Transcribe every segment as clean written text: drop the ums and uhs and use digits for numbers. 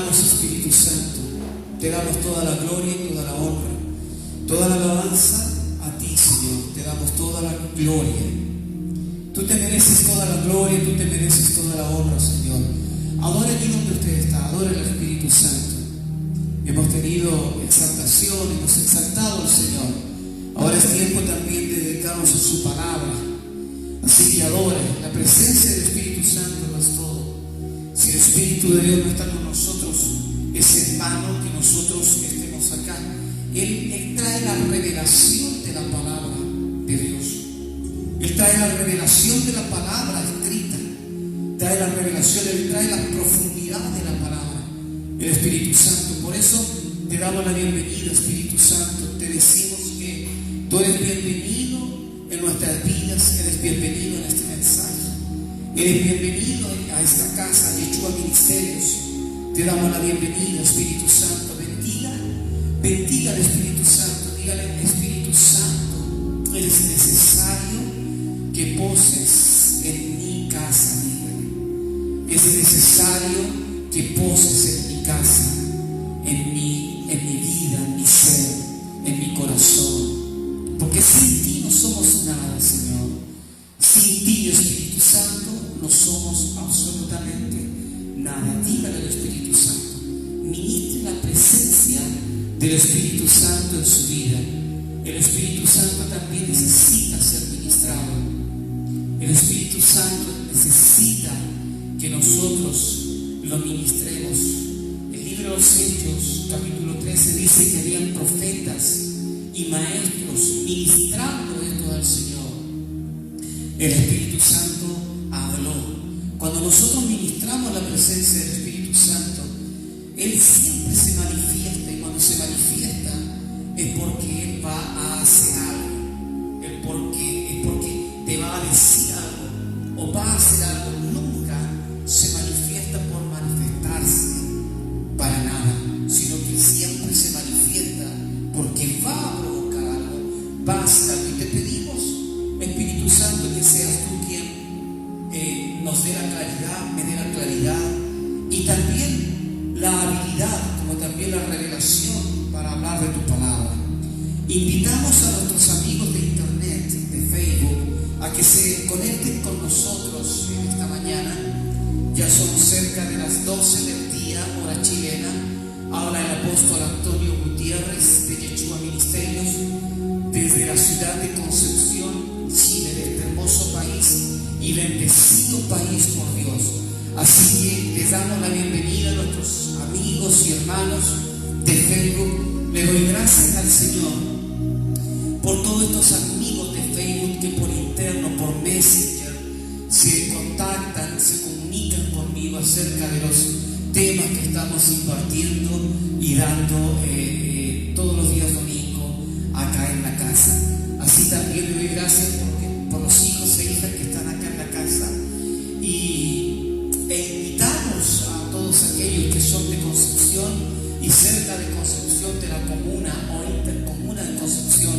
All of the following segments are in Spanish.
adoramos, Espíritu Santo. Te damos toda la gloria y toda la honra, toda la alabanza a ti, Señor. Te damos toda la gloria. Tú te mereces toda la gloria, tú te mereces toda la honra, Señor. Adore allí donde usted está, adore al Espíritu Santo. Hemos tenido exaltación, hemos exaltado al Señor. Ahora es tiempo también de dedicarnos a su palabra. Así que adore. La presencia del Espíritu Santo lo es todo. Si el Espíritu de Dios no está con nosotros, es en vano que nosotros estemos acá. Él trae la revelación de la palabra de Dios. Él trae la revelación de la palabra escrita. Trae la revelación, Él trae la profundidad de la palabra. El Espíritu Santo. Por eso te damos la bienvenida, Espíritu Santo. Te decimos que tú eres bienvenido en nuestras vidas, eres bienvenido en este mensaje. Eres bienvenido a esta casa, a Yeshua Ministerios. Te damos la bienvenida, Espíritu Santo. Bendiga al Espíritu Santo. Dígale, Espíritu Santo, eres necesario que poses en mi casa. Dígale, es necesario que poses en mi casa, en mi vida, en mi ser, en mi corazón. Porque sin ti no somos nada, Señor. Sin ti, Espíritu Santo, no somos absolutamente nada. Dígale al Espíritu Santo. Ministre la presencia del Espíritu Santo en su vida. El Espíritu Santo también necesita ser ministrado. El Espíritu Santo necesita que nosotros lo ministremos. El libro de los Hechos, capítulo 13, dice que habían profetas y maestros ministrando esto al Señor. El Espíritu Santo habló. Cuando nosotros ministramos la presencia del Espíritu Santo, Él siempre se manifiesta, y cuando se manifiesta es porque Él va a hacer algo, es porque te va a decir algo o va a hacer algo. Nunca se manifiesta por manifestarse para nada, sino que siempre se manifiesta porque va a provocar algo, va a hacer algo. Y te pedimos, Espíritu Santo, que seas tú quien nos dé la claridad, me dé la claridad y también la habilidad, como también la revelación para hablar de tu palabra. Invitamos a nuestros amigos de internet, de Facebook, a que se conecten con nosotros en esta mañana. Ya son cerca de las 12 del día, hora chilena. Habla el apóstol Antonio Gutiérrez de Yeshua Ministerios desde la ciudad de Concepción, Chile, de este hermoso país y bendecido país por Dios. Así que les damos la bienvenida a nuestros amigos y hermanos de Facebook. Le doy gracias al Señor por todos estos amigos de Facebook que por interno, por Messenger, se contactan, se comunican conmigo acerca de los temas que estamos impartiendo y dando todos los días domingo acá en la casa. Así también le doy gracias por los hijos e hijas que están acá en la casa. E invitamos a todos aquellos que son de Concepción y cerca de Concepción, de la comuna o intercomuna de Concepción,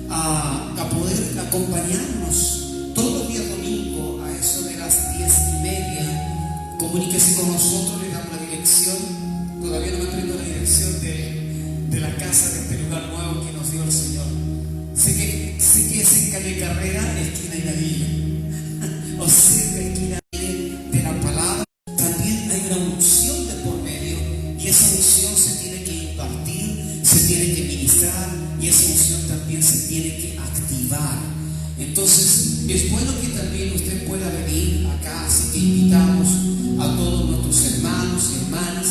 a poder acompañarnos todos los días domingo a eso de las 10:30. Comuníquese con nosotros, le damos la dirección. Todavía no me aprendo la dirección de la casa, de este lugar nuevo que nos dio el Señor. Sé que es en calle Carrera, esquina y Navilla. O cerca de esquina de la palabra. También hay una unción de por medio, y esa unción se tiene que impartir, se tiene que ministrar, y esa unción también se tiene que activar. Entonces es bueno que también usted pueda venir acá, así que invitamos a todos nuestros hermanos y hermanas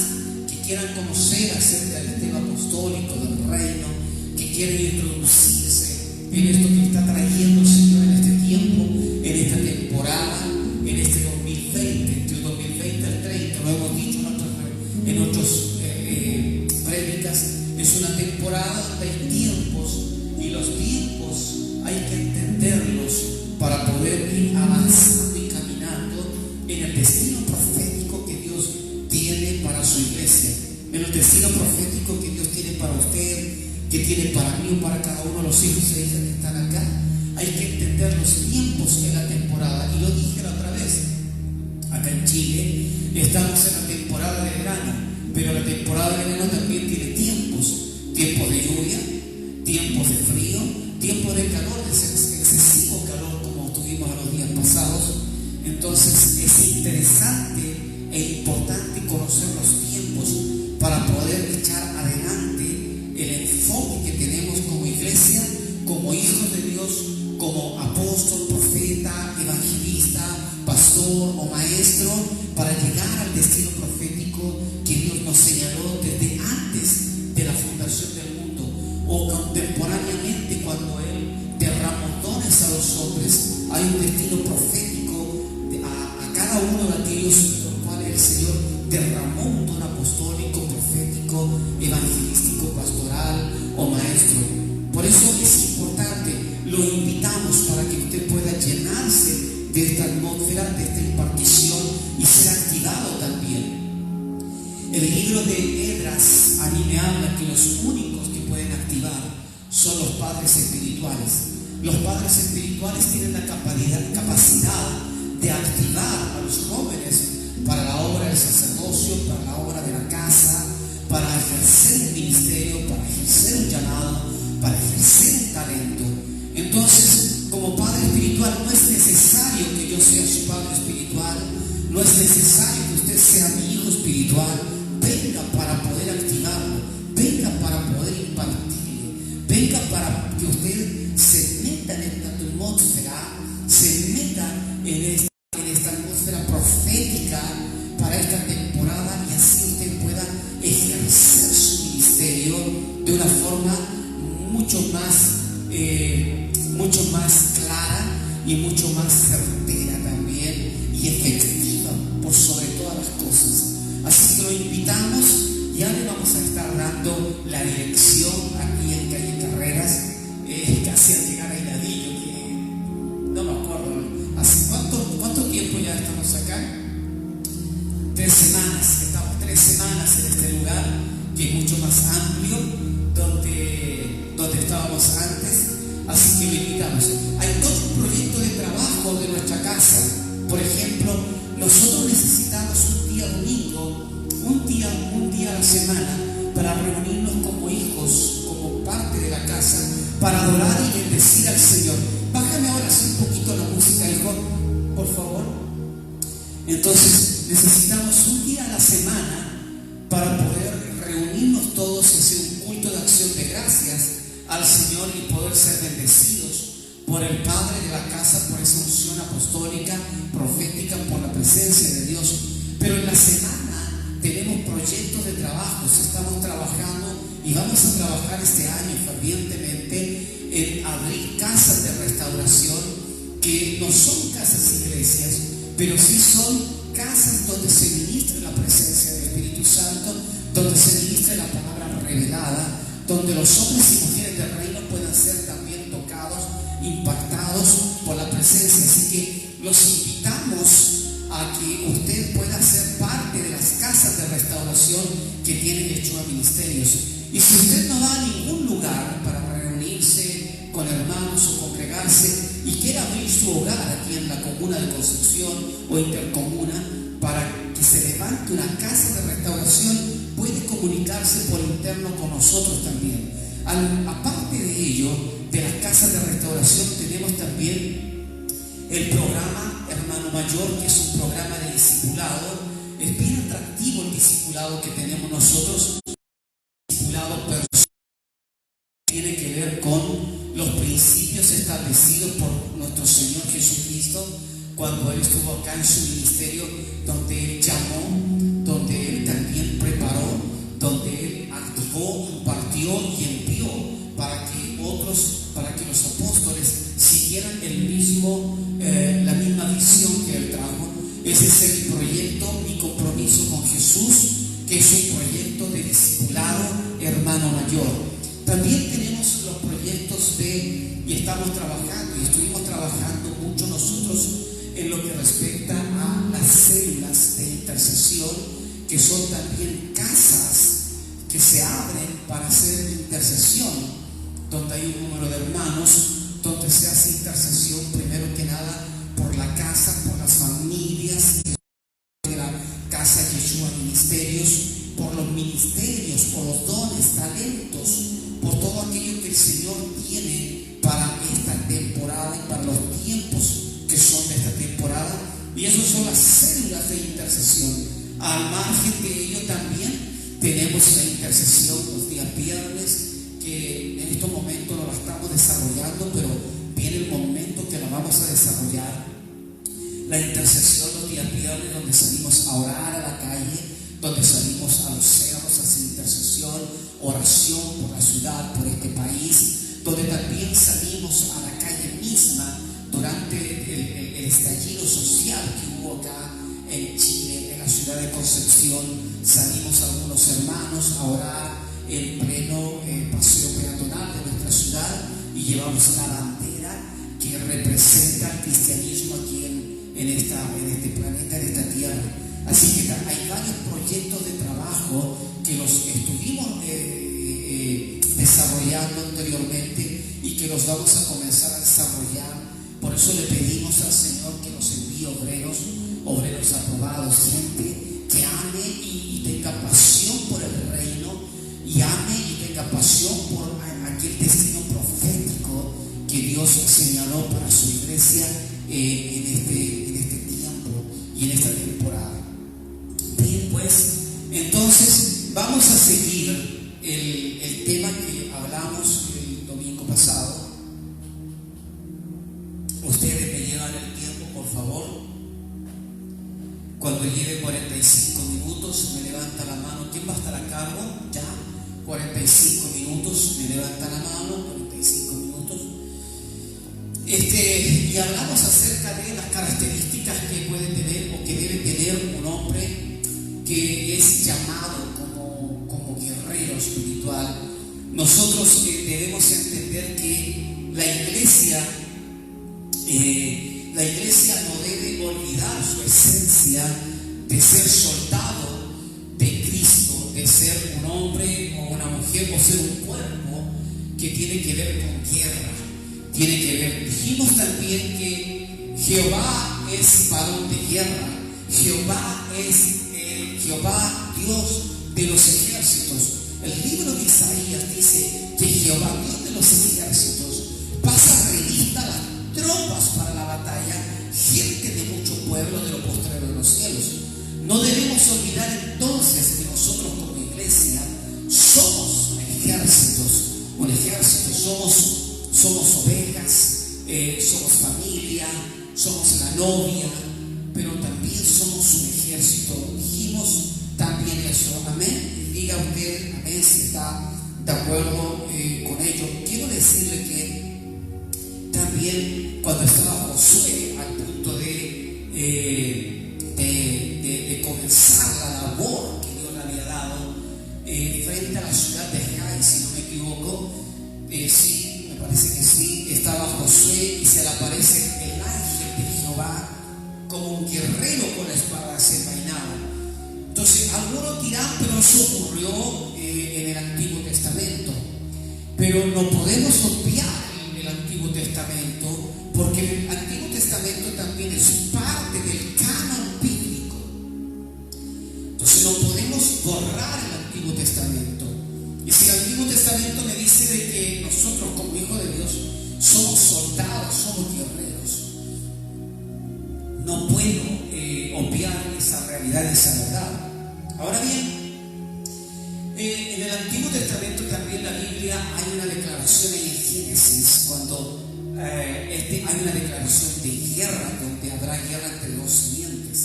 que quieran conocer acerca del tema apostólico del reino, que quieran introducirse en esto que está trayendo el Señor en este tiempo, en esta temporada, en este 2020, entre el 2020 y el 30, lo hemos dicho en otras prédicas. Es una temporada donde hay tiempos, y los tiempos hay que entenderlos para poder ir avanzando y caminando en el destino profético que Dios tiene para su iglesia, en el destino profético que Dios tiene para usted, que tiene para mí o para cada uno de los hijos e hijas que están acá. Hay que entender los tiempos en la temporada, y lo dije la otra vez. Acá en Chile estamos en la temporada de verano, pero la temporada de verano también tiene tiempos de lluvia, tiempos de frío, tiempos de calor, excesivo calor como tuvimos a los días pasados. Entonces es interesante e importante conocer los tiempos para poder echar adelante el enfoque que tenemos como iglesia, como hijos de Dios, como apóstol, profeta, evangelista, pastor o maestro, para llegar al destino profético que Dios nos señaló desde antes de la fundación del mundo, o contemporáneamente cuando Él derramó dones a los hombres. Hay un destino profético a cada uno de aquellos en los cuales el Señor derramó un don apostólico, profético, evangelístico, pastoral o maestro. Por eso es importante, lo invitamos para que usted pueda llenarse de esta atmósfera, de esta impartición y ser activado también. El libro de Esdras a mí me habla que los únicos que pueden activar son los padres espirituales. Los padres espirituales tienen la capacidad de activar a los jóvenes para la obra del sacerdocio, para la obra de la casa, para ejercer un ministerio, para ejercer un llamado, para ejercer un talento. Entonces, como padre espiritual, no es necesario que yo sea su padre espiritual, no es necesario que usted sea mi hijo espiritual. Venga para poder activarlo, venga para poder impartirle, venga para que usted se meta en esta atmósfera, se meta en esta atmósfera profética para esta temporada, y así usted pueda ejercer su ministerio de una forma mucho más clara y mucho más certera también, y efectiva por sobre todas las cosas. Así que lo invitamos. Ya le vamos a estar dando la dirección aquí en calle Carreras, casi al llegar a Hiladillo, que no me acuerdo, ¿hace cuánto tiempo ya estamos acá? 3 semanas, estamos 3 semanas en este lugar, que es mucho más amplio, donde estábamos antes. Así que lo invitamos. Hay todo un proyecto de trabajo de nuestra casa. Por ejemplo, nosotros necesitamos un día domingo, un día a la semana, para reunirnos como hijos, como parte de la casa, para adorar y bendecir al Señor. Bájame ahora sí un poquito la música, hijo, por favor. Entonces, necesitamos un día a la semana para poder reunirnos todos y hacer un culto de acción de gracias al Señor y poder ser bendecidos por el Padre de la casa, por esa unción apostólica, profética, por la presencia de Dios. Pero en la semana tenemos proyectos de trabajos, estamos trabajando y vamos a trabajar este año fervientemente en abrir casas de restauración, que no son casas iglesias, pero sí son casas donde se ministra la presencia del Espíritu Santo, donde se ministra la palabra revelada, donde los hombres y mujeres del reino puedan ser también tocados, impactados por la presencia. Así que los invitamos a que usted pueda ser parte de las casas de restauración que tiene Yeshua Ministerios. Y si usted no va a ningún lugar para reunirse con hermanos o congregarse y quiere abrir su hogar aquí en la comuna de Concepción o intercomuna para que se levante una casa de restauración, puede comunicarse por interno con nosotros también. Aparte de ello, de las casas de restauración, tenemos también el programa Hermano Mayor, que es un programa de discipulado. Es bien atractivo el discipulado que tenemos nosotros. Discipulado personal, tiene que ver con los principios establecidos por nuestro Señor Jesucristo cuando Él estuvo acá en su ministerio, donde Él llamó, donde Él también preparó, donde Él activó, impartió y envió para que los apóstoles siguieran la misma visión que Él trajo. Ese es el proyecto y compromiso con Jesús, que es un proyecto de discipulado hermano mayor. También tenemos los proyectos y estamos trabajando y estuvimos trabajando mucho nosotros en lo que respecta a las células de intercesión, que son también casas que se abren para hacer intercesión, donde hay un número de hermanos, donde se hace intercesión primero que nada por la casa, por las familias de la casa Yeshua Ministerios, por los ministerios, por los dones, talentos, por todo aquello que el Señor tiene para esta temporada y para los tiempos que son de esta temporada. Y esas son las células de intercesión. Al margen de ello también tenemos la intercesión los días viernes, que en estos momentos no la estamos desarrollando, pero viene el momento que la vamos a desarrollar. La intercesión los días viernes, donde salimos a orar a la calle, donde salimos a los cerros a hacer intercesión, oración por la ciudad, por este país, donde también salimos a la calle misma durante el estallido social que hubo acá en Chile, en la ciudad de Concepción. Salimos algunos hermanos a orar en pleno paseo peatonal de nuestra ciudad y llevamos la bandera que representa el cristianismo aquí en este planeta, en esta tierra. Así que hay varios proyectos de trabajo que los estuvimos desarrollando anteriormente y que los vamos a comenzar a desarrollar. Por eso le pedimos al Señor que nos envíe obreros aprobados, gente que ame y tenga pasión por el reino, y ame y tenga pasión por aquel destino profético que Dios señaló para su iglesia en este tiempo y en esta temporada. Bien, pues entonces vamos a seguir el tema que hablamos el domingo pasado. Ustedes me llevan el tiempo, por favor. Cuando lleve 45 minutos me levanta la mano. ¿Quién va a estar a cargo? Ya, 45 minutos, me levanta la mano, 45 minutos. Y hablamos acerca de las características que puede tener o que debe tener un hombre que es llamado como guerrero espiritual. Nosotros debemos entender que la iglesia no debe olvidar su esencia de ser soldado de Cristo, de ser un hombre o una mujer o ser un cuerpo que tiene que ver con guerra. Tiene que ver. Dijimos también que Jehová es varón de guerra. Jehová es Jehová, Dios de los ejércitos. El libro de Isaías dice que Jehová, Dios de los ejércitos, pasa revista a las tropas para la batalla, gente de mucho pueblo de lo postrero de los cielos. No debemos olvidar entonces que nosotros como iglesia somos un ejército, somos ovejas, somos familia, somos la novia, pero también somos un ejército. Dijimos también eso, amén. Diga usted, amén, si está de acuerdo con ello. Quiero decirle que también cuando estaba Josué al punto de comenzar la labor que Dios le había dado frente a la ciudad de Jai, si no me equivoco, sí, me parece que sí, estaba Josué y se le aparece el ángel de Jehová como un guerrero con la espada desenvainada. Entonces, algunos dirán, pero eso ocurrió en el Antiguo Testamento. Pero no podemos obviar el Antiguo Testamento, porque el Antiguo Testamento también es parte del canon bíblico. Entonces no podemos borrar el Antiguo Testamento. Y si el Antiguo Testamento me dice de que nosotros como hijos de Dios somos soldados, somos guerreros, no puedo obviar esa realidad, esa verdad. Ahora bien, en el Antiguo Testamento también la Biblia hay una declaración en Génesis, cuando hay una declaración de guerra, donde habrá guerra entre dos simientes,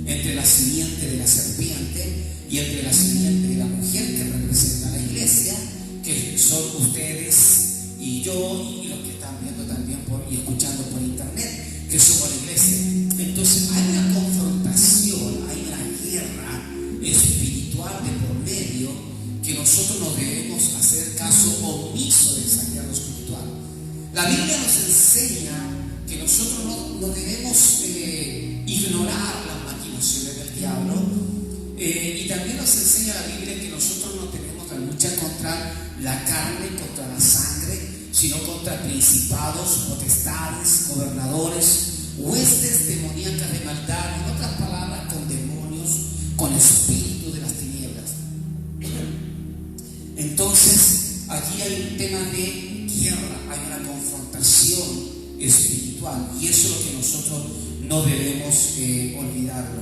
entre la simiente de la serpiente y entre la simiente de la mujer, que representa a la iglesia, que son ustedes y yo y los que están viendo también y escuchando por internet, que somos la iglesia. Entonces hay una confrontación, hay una guerra espiritual de por medio, que nosotros no debemos hacer caso omiso de esa guerra espiritual. La Biblia nos enseña que nosotros no debemos ignorar las maquinaciones del diablo, y también nos enseña la Biblia que nosotros no tenemos que luchar contra la carne, contra la sangre, sino contra principados, potestades, gobernadores, huestes demoníacas de maldad, en otras palabras, con demonios, con espíritus de las tinieblas. Entonces, allí hay un tema de guerra, hay una confrontación espiritual, y eso es lo que nosotros no debemos olvidarlo.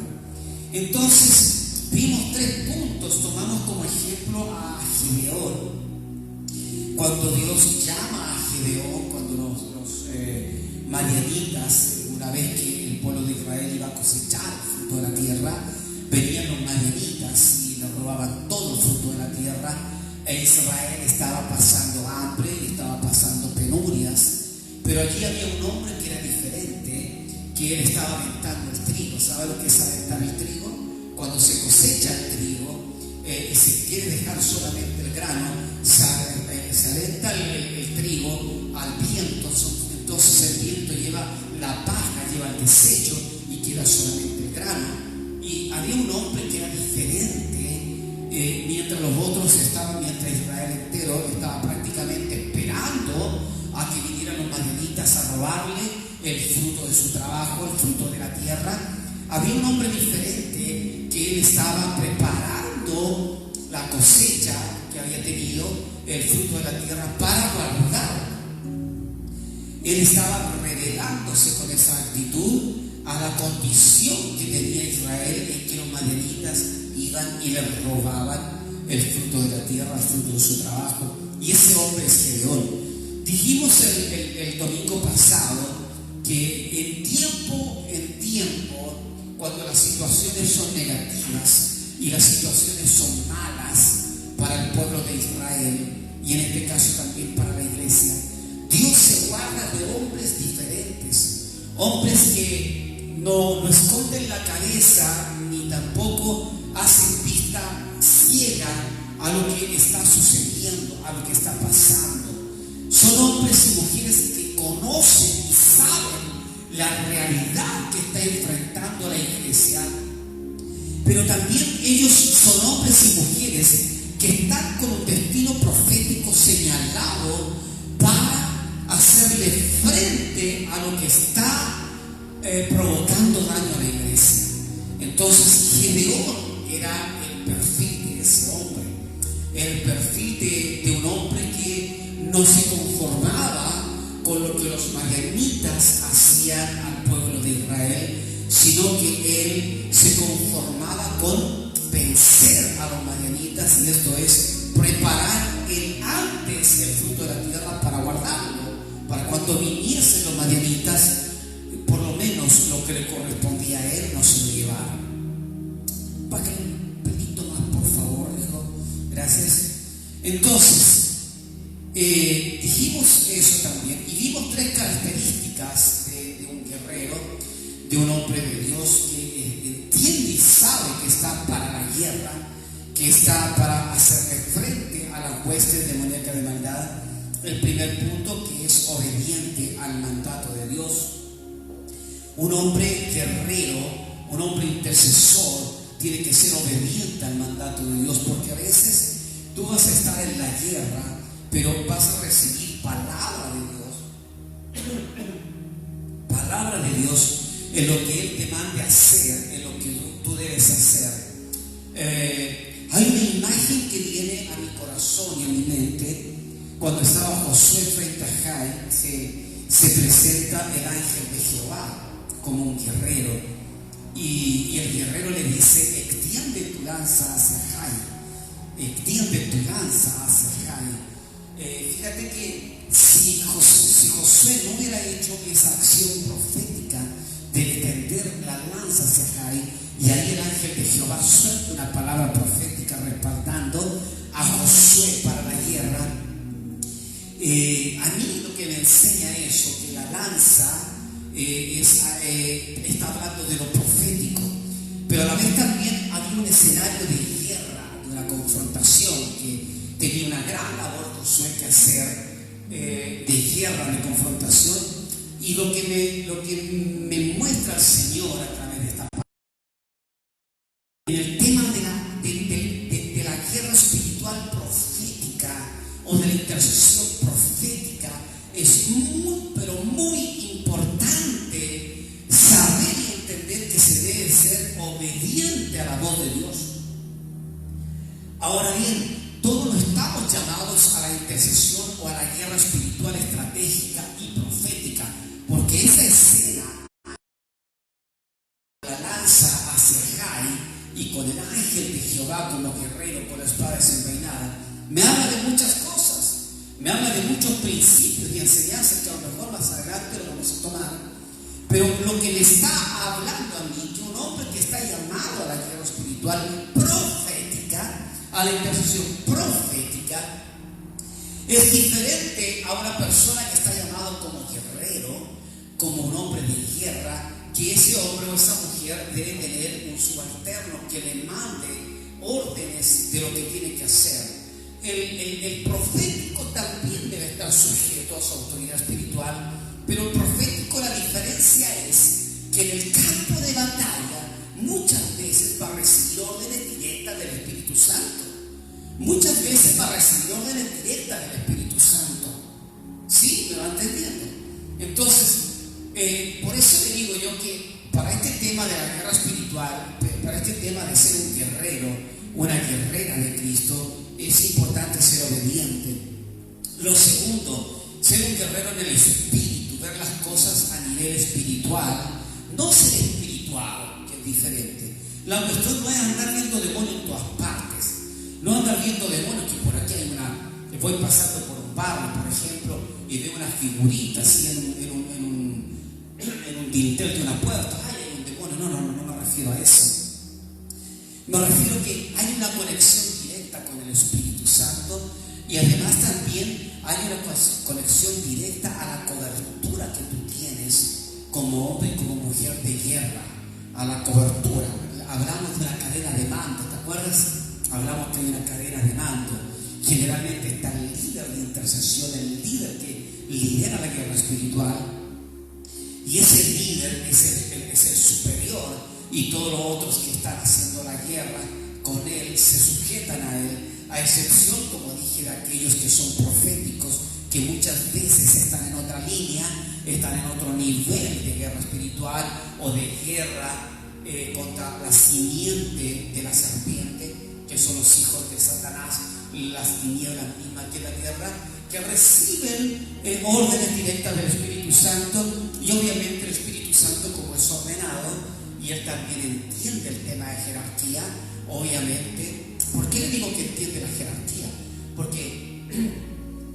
Entonces, vimos 3 puntos, tomamos como ejemplo a Gedeón. Cuando Dios llama a Gedeón, cuando los madianitas, una vez que el pueblo de Israel iba a cosechar el fruto de la tierra, venían los madianitas y le robaban todo el fruto de la tierra, e Israel estaba pasando hambre y estaba pasando penurias. Pero allí había un hombre que era diferente, que él estaba aventando el trigo. ¿Sabe lo que es aventar el trigo? Cuando se cosecha el trigo y se quiere dejar solamente el grano, se alenta el trigo al viento. Entonces el viento lleva la paja, lleva el desecho y queda solamente el grano. Y había un hombre que era diferente, mientras los otros estaban, mientras Israel entero estaba prácticamente esperando a que vinieran los madianitas a robarle el fruto de su trabajo, el fruto de la tierra. Había un hombre diferente que él estaba preparando la cosecha que había tenido, el fruto de la tierra, para guardar. Él estaba revelándose con esa actitud a la condición que tenía Israel, en que los madianitas iban y le robaban el fruto de la tierra, el fruto de su trabajo. Y ese hombre es Gedeón. Dijimos el domingo pasado que en tiempo, cuando las situaciones son negativas y las situaciones son malas para el pueblo de Israel, y en este caso también para la iglesia, Dios se guarda de hombres diferentes, hombres que no esconden la cabeza ni tampoco hacen vista ciega a lo que está sucediendo, a lo que está pasando. Son hombres y mujeres que conocen y saben la realidad que está enfrentando la iglesia, pero también ellos son hombres y mujeres que están con un destino profético señalado para hacerle frente a lo que está provocando daño a la iglesia. Entonces Gedeón era el perfil de ese hombre, el perfil de un hombre que no se conformaba con lo que los madianitas hacían al pueblo de Israel, sino que él se conformaba con vencer a los madianitas, y esto es preparar antes el fruto de la tierra para guardarlo, para cuando viniesen los madianitas, por lo menos lo que le correspondía a él no se lo llevara. Para un poquito más, por favor, hijo. Gracias. Entonces, dijimos eso también, y vimos 3 características de un guerrero, de un hombre de Dios que entiende y sabe que está para la guerra, que está para hacerle frente a las huestes demoníacas de maldad. El primer punto, que es obediente al mandato de Dios. Un hombre guerrero, un hombre intercesor, tiene que ser obediente al mandato de Dios, porque a veces tú vas a estar en la guerra, pero vas a recibir palabra de Dios, palabra de Dios en lo que Él te mande hacer, en lo que tú debes hacer. Hay una imagen que viene a mi corazón y a mi mente. Cuando estaba Josué frente a Jai, se presenta el ángel de Jehová como un guerrero, y el guerrero le dice: extiende tu lanza hacia Jai, extiende tu lanza hacia Jai. Fíjate que si Josué no hubiera hecho esa acción profética de extender la lanza hacia Jai, y ahí el ángel de Jehová suelta una palabra profética respaldando a Josué para la guerra, a mí lo que me enseña eso, que la lanza está hablando de lo profético, pero a la vez también había un escenario de guerra, de una confrontación, que tenía una gran labor Josué que hacer, de guerra, de confrontación. Y lo que me muestra el Señor a través de esta palabra, en el tema de la guerra espiritual profética, o de la intercesión profética, es muy, pero muy importante saber y entender que se debe ser obediente a la voz de Dios. Ahora bien, todos no estamos llamados a la intercesión o a la guerra espiritual estratégica y profética, porque esa escena, la lanza hacia Jai y con el ángel de Jehová como guerrero con la espada desenvainada, me habla de muchas cosas, me habla de muchos principios y enseñanzas que a lo mejor más adelante lo vamos a tomar. Pero lo que me está hablando a mí, que un hombre que está llamado a la guerra espiritual profética, a la intercesión profética, es diferente a una persona que está llamado como guerrero, como un hombre de guerra, que ese hombre o esa mujer debe tener un subalterno que le mande órdenes de lo que tiene que hacer. El profético también debe estar sujeto a su autoridad espiritual, pero el profético, la diferencia es que en el campo de batalla muchas veces va a recibir órdenes directas del Espíritu Santo. Muchas veces va a recibir órdenes directas del Espíritu Santo. ¿Sí? ¿Me va entendiendo? Entonces, por eso le digo yo que para este tema de la guerra espiritual, para este tema de ser un guerrero, una guerrera de Cristo, es importante ser obediente. Lo segundo, ser un guerrero en el espíritu, ver las cosas a nivel espiritual, no ser espiritual, que es diferente. La cuestión no es andar viendo demonios en todas partes, no andar viendo demonios que por aquí hay voy pasando por un barrio, por ejemplo, y veo una figurita así en un dintel de una puerta, ¡ay, hay un demonio! No me refiero a eso. Me refiero que hay una conexión directa con el Espíritu Santo y además también hay una conexión directa a la cobertura que tú tienes como hombre y como mujer de guerra, a la cobertura. Hablamos de la cadena de mando, ¿te acuerdas? Hablamos que hay una cadena de mando. Generalmente está el líder de intercesión, el líder que lidera la guerra espiritual, y ese líder es el superior, y todos los otros que están haciendo la guerra con él se sujetan a él, a excepción, como dije, de aquellos que son proféticos, que muchas veces están en otra línea, están en otro nivel de guerra espiritual o de guerra contra la simiente de la serpiente, que son los hijos de Satanás, las tinieblas mismas que la guerra, que reciben órdenes directas del Espíritu Santo, y obviamente el Espíritu Santo, como es ordenado, y él también entiende el tema de jerarquía, obviamente. ¿Por qué le digo que entiende la jerarquía? Porque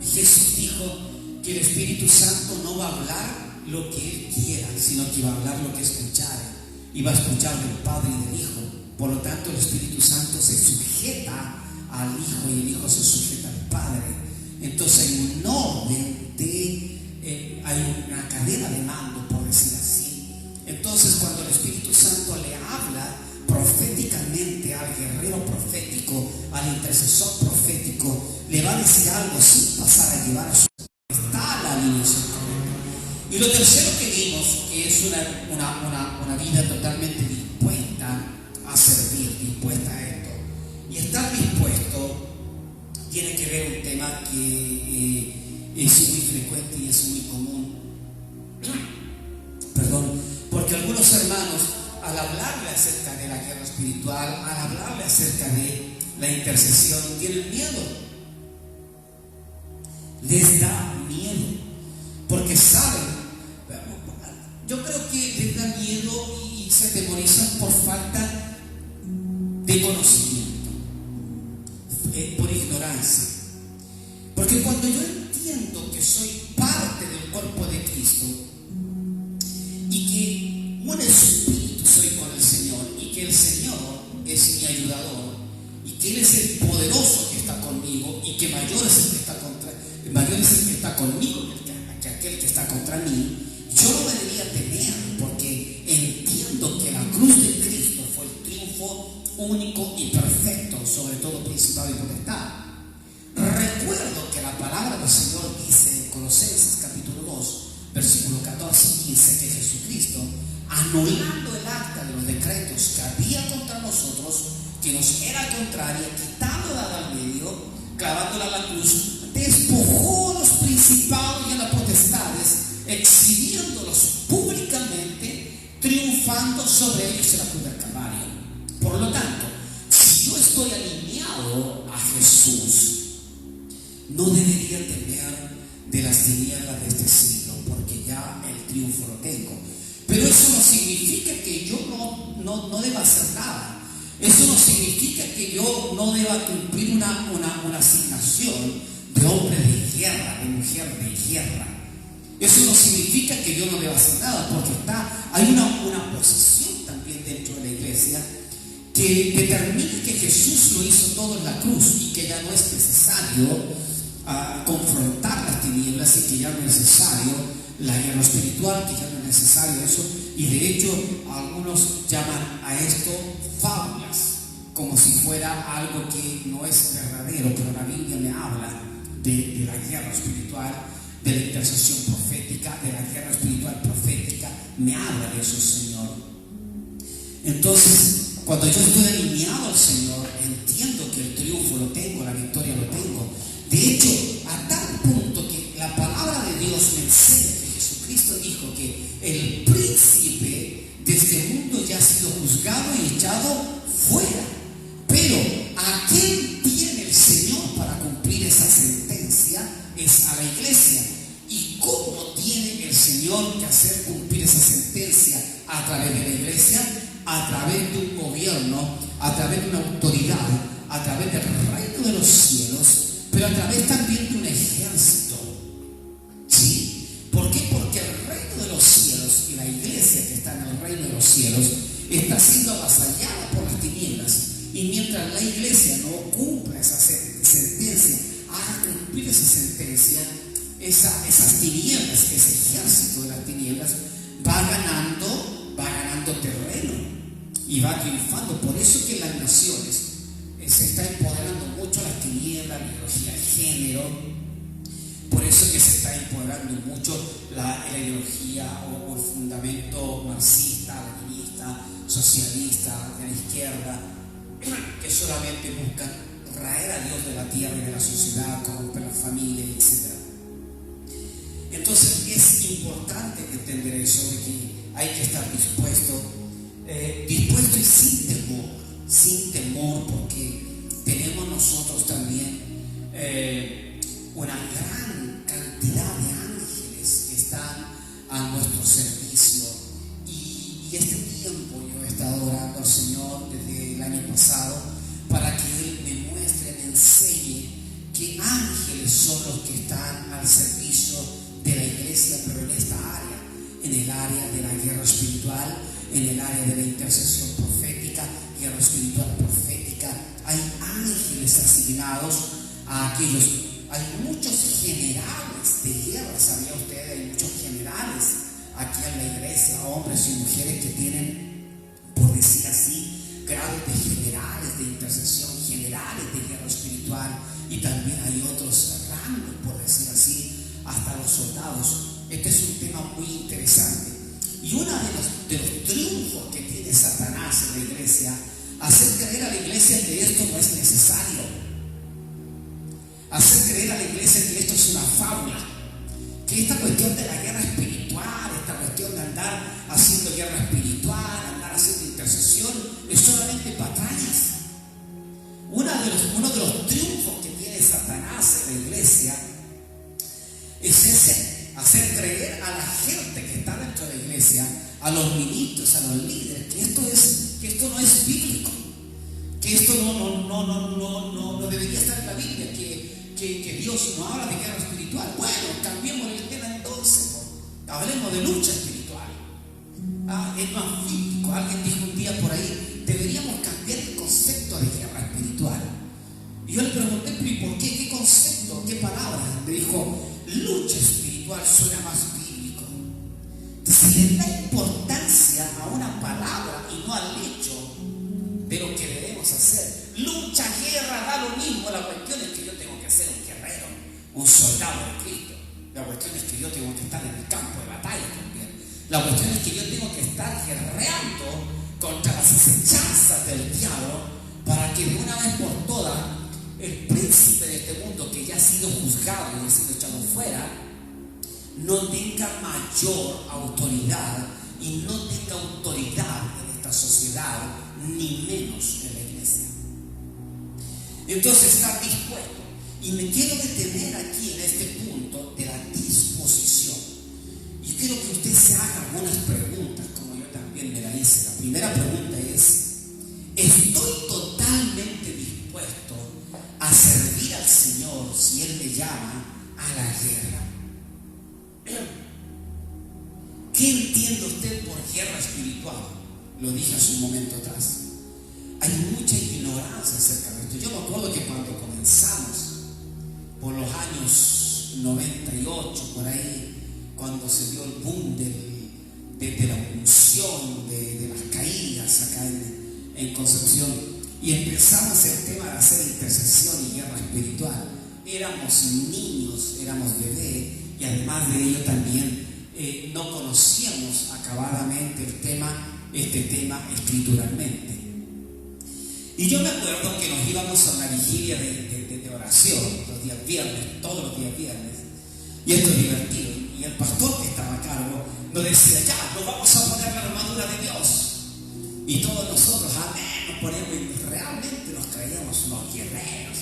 Jesús dijo que el Espíritu Santo no va a hablar lo que él quiera, sino que va a hablar lo que escuchara, y va a escuchar del Padre y del Hijo. Por lo tanto, el Espíritu Santo se sujeta al Hijo y el Hijo se sujeta al Padre. Entonces hay un orden hay una cadena de mando, por decir así. Entonces, cuando el Espíritu Santo le habla proféticamente al guerrero profético, al intercesor profético, le va a decir algo sin pasar a llevar a su está a la alineación correcta. Y lo tercero que vimos, que es una vida totalmente dispuesta a servir, dispuesta a esto. Y estar dispuesto tiene que ver un tema que es muy frecuente y es muy común. Perdón, porque algunos hermanos, al hablarle acerca de la guerra espiritual, al hablarle acerca de la intercesión, tienen miedo. Les da miedo, porque saben, yo creo que les da miedo y se atemorizan por falta de conocimiento, por ignorancia. Porque cuando yo entiendo que soy parte del cuerpo de Cristo y que un espíritu soy con el Señor y que el Señor es mi ayudador y que Él es el poderoso que está conmigo y que mayor es el que está conmigo que aquel que está contra mí, yo no me debería temer, porque entiendo que la cruz de Cristo fue el triunfo único y perfecto sobre todo principado y potestad. Recuerdo que la palabra del Señor dice en Colosenses capítulo 2 versículo 14 y 15 que Jesucristo, anulando el acta de los decretos que había contra nosotros, que nos era contraria, quitándola del medio, clavándola a la cruz, despojó a los principados y a las potestades, exhibiéndolos públicamente, triunfando sobre ellos en la cruz del Calvario. Por lo tanto, si yo estoy alineado amado a Jesús no debería temer de las tinieblas de este siglo, porque ya el triunfo lo tengo. Pero eso no significa que yo no deba hacer nada. Eso no significa que yo no deba cumplir una asignación de hombre de guerra, de mujer de guerra. Eso no significa que yo no deba hacer nada, porque hay una posición también dentro de la iglesia que determina que Jesús lo hizo todo en la cruz y que ya no es necesario confrontar las tinieblas, y que ya no es necesario la guerra espiritual, que ya no es necesario eso. Y de hecho algunos llaman a esto fábulas, como si fuera algo que no es verdadero, pero la Biblia me habla de la guerra espiritual, de la intercesión profética, de la guerra espiritual profética. Me habla de eso el Señor. Entonces, cuando yo estoy alineado al Señor, entiendo que el triunfo lo tengo, la victoria lo tengo. De hecho, a tal punto que la palabra de Dios me enseña que Jesucristo dijo que el príncipe de este mundo ya ha sido juzgado y echado fuera. Pero ¿a quién tiene el Señor para cumplir esa sentencia? Es a la iglesia. ¿Y cómo tiene el Señor que hacer cumplir esa sentencia? A través de la iglesia, a través de un gobierno, a través de una autoridad, a través del reino de los cielos, pero a través también de un ejército. ¿Sí? ¿Por qué? Porque el reino de los cielos y la iglesia que está en el reino de los cielos está siendo avasallada por las tinieblas, y mientras la iglesia no cumpla esa sentencia, haga cumplir esa sentencia, esas tinieblas, ese ejército de las tinieblas va ganando terreno y va triunfando. Por eso que las naciones se está empoderando mucho las tinieblas, la ideología de género. Por eso que se está empoderando mucho la ideología o el fundamento marxista, leninista, socialista, de la izquierda, que solamente buscan traer a Dios de la tierra y de la sociedad, corromper la familia, etc. Entonces es importante entender eso, de que hay que estar dispuesto y sin temor, porque tenemos nosotros también una gran cantidad de ángeles que están a nuestro servicio. Y este tiempo yo he estado orando al Señor desde el año pasado para que Él me muestre, me enseñe qué ángeles son los que están al servicio de la iglesia, pero en esta área, en el área de la guerra espiritual, en el área de la intercesión profética, guerra espiritual profética. Hay ángeles asignados a aquellos. Hay muchos generales de guerra, ¿sabía usted? Hay muchos generales aquí en la iglesia, hombres y mujeres que tienen, por decir así, grados de generales de intercesión, generales de guerra espiritual, y también hay otros rangos, por decir así, hasta los soldados. Este es un tema muy interesante. Y uno de los triunfos que tiene Satanás en la iglesia, hacer creer a la iglesia que esto no es necesario, hacer creer a la iglesia que esto es una fábula, que esta cuestión de la guerra espiritual, esta cuestión de andar haciendo guerra espiritual, andar haciendo intercesión, es solamente patrañas. Uno de los triunfos que tiene Satanás en la iglesia es ese: hacer creer a la gente que está dentro de la iglesia, a los ministros, a los líderes, que esto no es bíblico, que esto no debería estar en la Biblia, que Dios no habla de guerra espiritual. Bueno, cambiemos el tema entonces, ¿no? Hablemos de lucha espiritual. Es más bíblico. Alguien dijo un día por ahí: deberíamos cambiar el concepto de guerra espiritual. Y yo le pregunté: ¿pero y por qué? ¿Qué concepto? ¿Qué palabra? Me dijo: lucha espiritual suena más bíblico. Si le da importancia a una palabra y no al hecho de lo que debemos hacer. Lucha, guerra, da lo mismo. La cuestión es que yo tengo que ser un guerrero, un soldado de Cristo. La cuestión es que yo tengo que estar en el campo de batalla también. La cuestión es que yo tengo que estar guerreando contra las acechanzas del diablo, para que de una vez por todas el príncipe de este mundo, que ya ha sido juzgado y ha sido echado fuera, no tenga mayor autoridad, y no tenga autoridad en esta sociedad, ni menos en la iglesia. Entonces estar dispuesto. Y me quiero detener aquí en este punto de la disposición. Yo quiero que usted se haga algunas preguntas, como yo también me la hice. La primera pregunta es: ¿estoy totalmente dispuesto a servir al Señor si Él me llama a la guerra? ¿Qué entiende usted por guerra espiritual? Lo dije hace un momento atrás. Hay mucha ignorancia acerca de esto. Yo me acuerdo que cuando comenzamos, por los años 98, por ahí, cuando se dio el boom de la unción, de las caídas acá en Concepción, y empezamos el tema de hacer intercesión y guerra espiritual. Éramos niños, éramos bebés, y además de ello también no conocíamos acabadamente este tema escrituralmente. Y yo me acuerdo que nos íbamos a una vigilia de oración los días viernes, todos los días viernes, y esto es divertido. Y el pastor que estaba a cargo nos decía: ya, nos vamos a poner la armadura de Dios. Y todos nosotros, amén, nos ponemos, y realmente nos creíamos unos guerreros.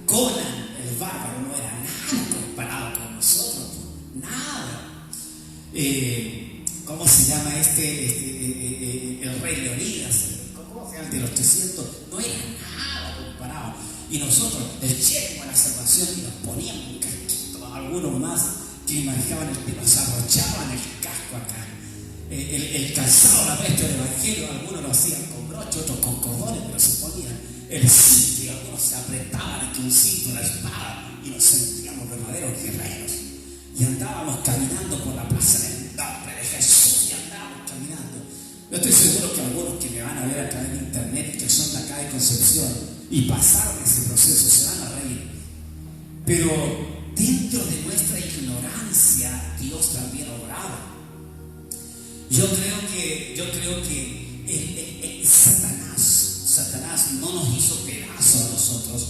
Conan, el bárbaro, no era nada comparado con nosotros, nada. ¿Cómo se llama el rey Leonidas? ¿Cómo se llama? De los 300, no era nada comparado. Y nosotros, el checo a la salvación, y nos poníamos un casquito, algunos más que manejaban el tema, se arrochaban el casco acá. El calzado, la bestia del evangelio, algunos lo hacían con broche, otros con cordones, pero se ponían el cinto, y algunos se apretaban aquí un cinto, la espada, y nos sentíamos verdaderos guerreros. Y andábamos caminando por la plaza del nombre de Jesús, y andábamos caminando. Yo estoy seguro que algunos que me van a ver a través de internet, que son de acá de Concepción y pasaron ese proceso, se van a reír. Pero dentro de nuestra ignorancia, Dios también obraba. Yo creo que Satanás no nos hizo pedazos a nosotros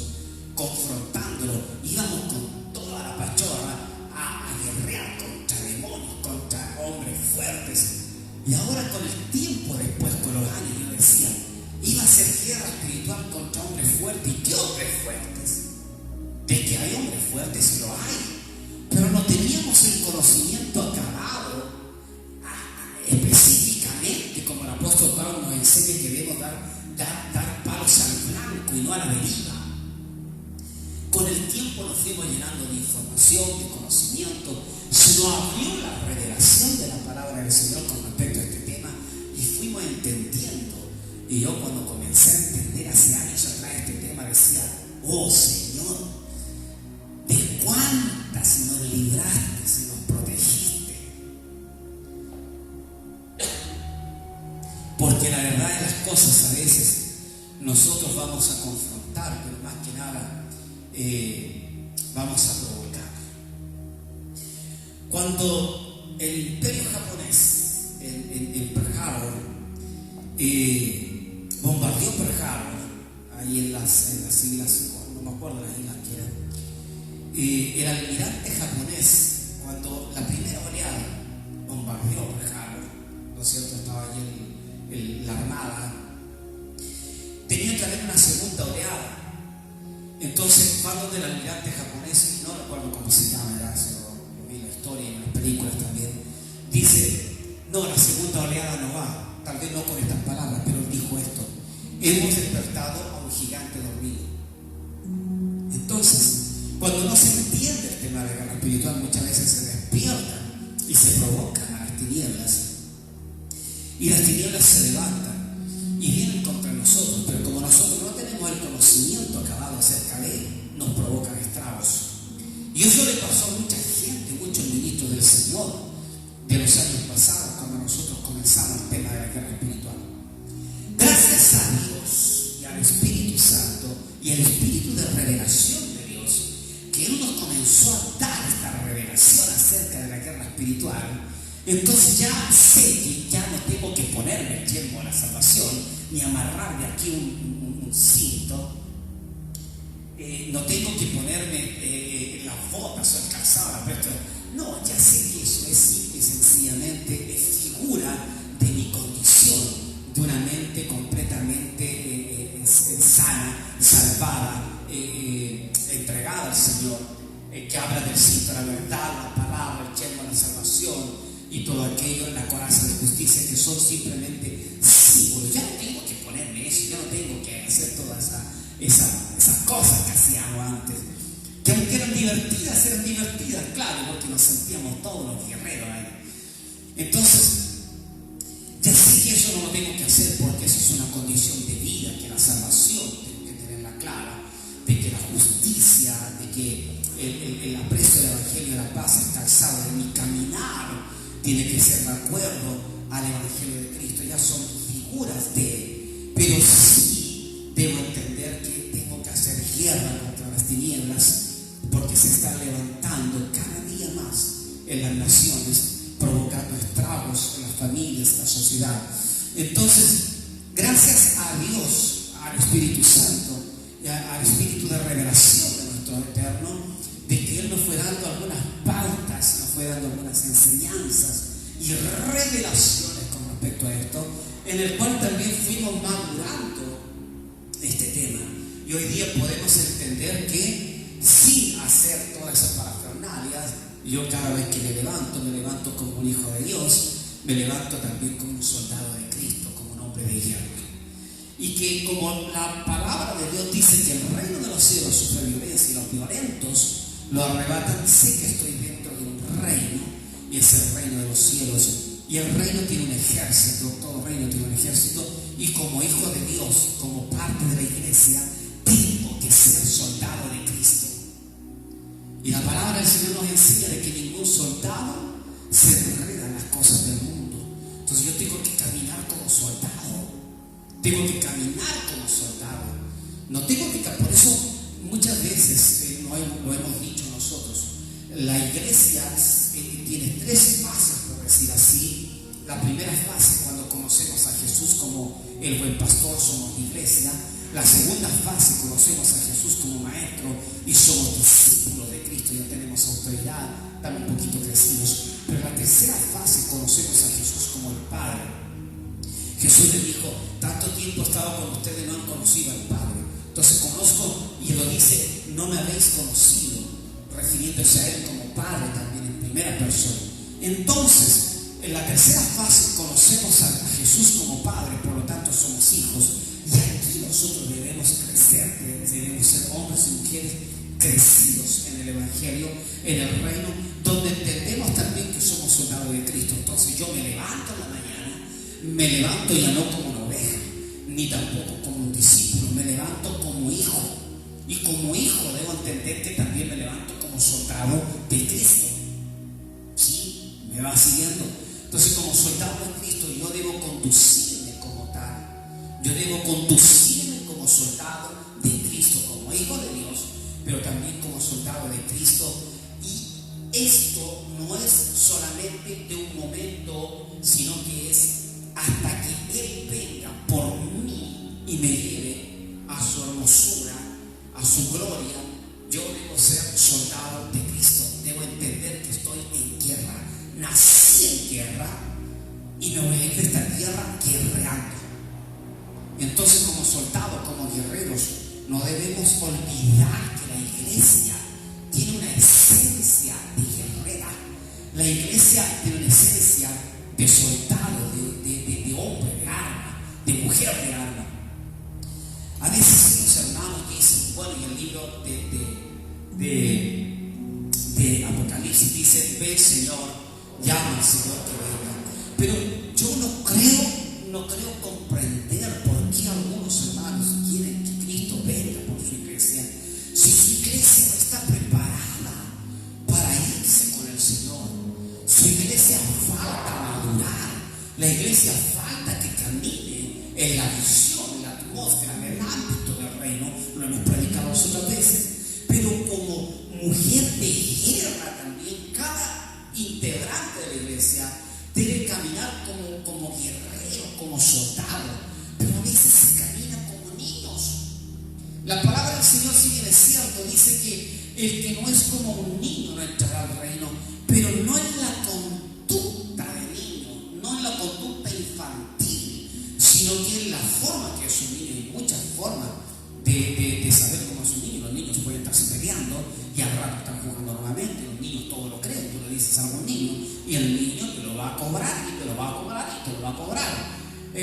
confrontándolo. Íbamos con toda la pachorra a guerrear contra demonios, contra hombres fuertes. Y ahora, con el tiempo después, con los años, yo decía, iba a ser guerra espiritual contra hombres fuertes. ¿Y qué hombres fuertes? De que hay hombres fuertes, sí lo hay, pero no teníamos el conocimiento acabado específicamente, como el apóstol Pablo nos enseña que debemos dar palos al blanco y no a la deriva. Con el tiempo nos fuimos llenando de información, de conocimiento, se nos abrió la revelación de la palabra del Señor con respecto a este tema y fuimos entendiendo. Y yo, cuando comencé a entender hace años atrás este tema, decía: oh Señor, ¿de cuántas nos libraste y nos protegiste? Porque la verdad de las cosas, a veces nosotros vamos a confrontar, pero más que nada vamos a provocar. Cuando el imperio japonés en Pearl Harbor bombardeó Pearl Harbor, ahí en las islas, no me acuerdo las islas que eran, el almirante japonés, cuando la primera oleada bombardeó Pearl Harbor, ¿no es cierto?, estaba allí la armada, tenía que haber una segunda oleada. Entonces, cuando del almirante japonés, no recuerdo cómo se llama, ya se lo vi en la historia y en las películas también, dice: no, la segunda oleada no va, tal vez no con estas palabras, pero él dijo esto: hemos despertado a un gigante dormido. Entonces, cuando no se entiende el tema de la guerra espiritual, muchas veces se despiertan y se provocan a las tinieblas, y las tinieblas se levantan y vienen contra nosotros, pero como nosotros no tenemos el conocimiento acabado acerca de él, nos provocan estragos. Y eso le pasó a mucha gente, muchos ministros del Señor de los años pasados, cuando nosotros comenzamos el tema de la guerra espiritual. Gracias a Dios y al Espíritu Santo y al Espíritu de revelación de Dios, que Él nos comenzó a dar esta revelación acerca de la guerra espiritual. Entonces ya sé que ya no tengo que ponerme el yelmo a la salvación, ni amarrarme aquí un cinto, no tengo que ponerme las botas o el calzado, la presta. No, ya sé que eso es simple y sencillamente figura de mi condición, de una mente completamente sana, salvada palabra entregada al Señor, que habla del cinto de la verdad, la palabra, el yelmo de la salvación y todo aquello, la coraza de justicia, que son simplemente símbolos. Ya no tengo que ponerme eso, ya no tengo que hacer todas esas cosas que hacíamos antes, que aunque eran divertidas, claro, porque nos sentíamos todos los guerreros ahí. Entonces, ya sé que eso no lo tengo que hacer, porque eso es una condición de vida, que la salvación tengo que tenerla clara, de que la justicia, de que el aprecio del Evangelio de la paz es calzado de mi caminar, tiene que ser de acuerdo al Evangelio de Cristo. Ya son figuras de, pero sí debo entender que tengo que hacer guerra contra las tinieblas, porque se está levantando cada día más en las naciones, provocando estragos en las familias, en la sociedad. Entonces, gracias a Dios, al Espíritu Santo, al Espíritu de revelación de nuestro Eterno, de que Él nos fue dando algunas pautas, nos fue dando algunas enseñanzas y revelaciones con respecto a esto, en el cual también fuimos madurando este tema. Y hoy día podemos entender que sin hacer todas esas parafernalias, yo cada vez que me levanto como un hijo de Dios, me levanto también como un soldado de Cristo, como un hombre de guerra. Y que como la palabra de Dios dice que el reino de los cielos sufre violencia y los violentos lo arrebatan, sé que estoy dentro de un reino, y es el reino de los cielos. Y el reino tiene un ejército, todo reino tiene un ejército, y como hijo de Dios, como parte de la iglesia, tengo que ser soldado de Cristo. Y la palabra del Señor nos enseña de que ningún soldado se enreda en las cosas del mundo. Entonces yo tengo que caminar como soldado. Tengo que caminar como soldado. No tengo que... Por eso muchas veces lo hemos dicho nosotros. La iglesia tiene tres fases, por decir así. La primera fase, cuando conocemos a Jesús como el buen pastor, somos iglesia. La segunda fase, conocemos a Jesús como maestro y somos discípulos de Cristo, ya tenemos autoridad, estamos un poquito crecidos. Pero la tercera fase, conocemos a Jesús como el Padre. Jesús le dijo, tanto tiempo he estado con ustedes, no han conocido al Padre. Entonces conozco, y lo dice, no me habéis conocido, refiriéndose a Él como Padre también en primera persona. Entonces, en la tercera fase conocemos a Jesús como Padre, por lo tanto somos hijos. Y aquí nosotros debemos crecer, debemos ser hombres y mujeres crecidos en el Evangelio, en el reino, donde entendemos también que somos soldados de Cristo. Entonces yo me levanto en la mañana, me levanto ya no como una oveja, ni tampoco como un discípulo, me levanto como hijo. Y como hijo debo entender que también me levanto como soldado de Cristo. ¿Sí? ¿Me va siguiendo? Entonces como soldado de Cristo yo debo conducirme como tal. Yo debo conducirme como soldado de Cristo, como hijo de Dios, pero también como soldado de Cristo. Y esto no es solamente de un momento, sino que es hasta que Él venga por mí y me lleve a su hermosura, a su gloria. Yo debo ser soldado de Cristo. Debo entender que estoy en guerra. Nací en guerra y me voy a ir de esta tierra guerreando. Entonces, como soldados, como guerreros, no debemos olvidar que la iglesia tiene una esencia de guerrera. La iglesia tiene una esencia de soldado, de hombre de arma, de mujer de arma. A veces los hermanos dicen, bueno, en el libro de Apocalipsis dice, ve Señor, llama al Señor que venga. Pero yo no creo comprender por qué algunos hermanos quieren que Cristo venga por su iglesia, si su iglesia no está preparada para irse con el Señor. Su iglesia falta madurar, la iglesia falta que camine en la visión, en la atmósfera, en el ámbito del reino. Lo hemos predicado otras veces, pero como mujer de guerra también, cada integrante de la iglesia debe caminar como guerrero, como soldado, pero a veces se camina como niños. La palabra del Señor, si bien es cierto, dice que el que no es como un niño no entrará al reino, pero no en la conducta de niño, no en la conducta infantil, sino que en la forma que es un niño. Hay muchas formas de saber cómo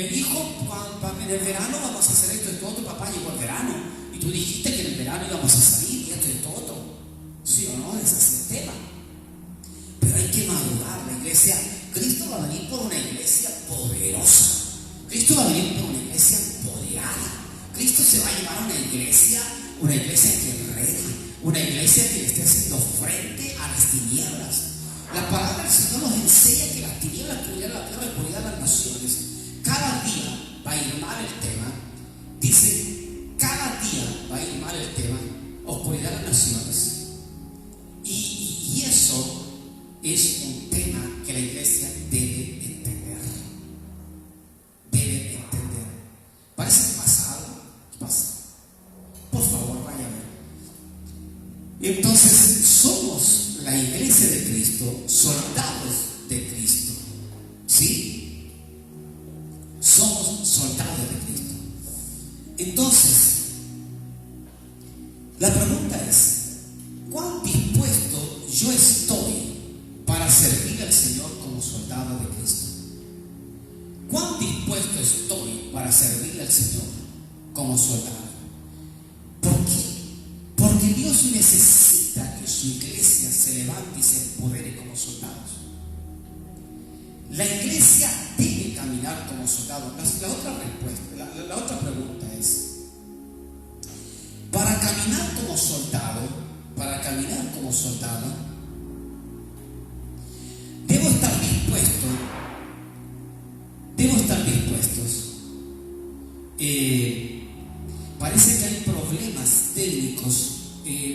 hijo, en el verano vamos a hacer esto y todo. Tu papá llegó el verano y tú dijiste que en el verano íbamos a salir y esto y todo. ¿Sí o no? Ese es el tema. Pero hay que madurar la iglesia. Cristo va a venir por una iglesia poderosa. Cristo va a venir por una iglesia empoderada. Cristo se va a llevar a una iglesia que reina, una iglesia que le esté haciendo frente a las tinieblas. La palabra del Señor nos enseña que las tinieblas cubrirán la tierra y oscuridad las naciones. Cada día va a ir mal el tema. Dice, cada día va a ir mal el tema, oscuridad las naciones. Y eso es un tema que la iglesia debe entender. Debe entender. ¿Parece que pasa algo? ¿Qué pasa? Por favor, vaya a ver. Entonces, somos la iglesia de Cristo, soldados de Cristo. ¿Sí? Somos soldados de Cristo. Entonces, la pregunta es, ¿cuán dispuesto yo estoy para servir al Señor como soldado de Cristo? ¿Cuán dispuesto estoy para servirle al Señor como soldado? ¿Por qué? Porque Dios necesita que su iglesia se levante y se empodere como soldados. La iglesia debe caminar como soldado. La otra pregunta es, para caminar como soldado, debo estar dispuestos. Parece que hay problemas técnicos.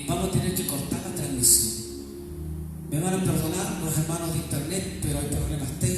Vamos a tener que cortar la transmisión. Me van a perdonar los hermanos de internet, pero hay problemas técnicos.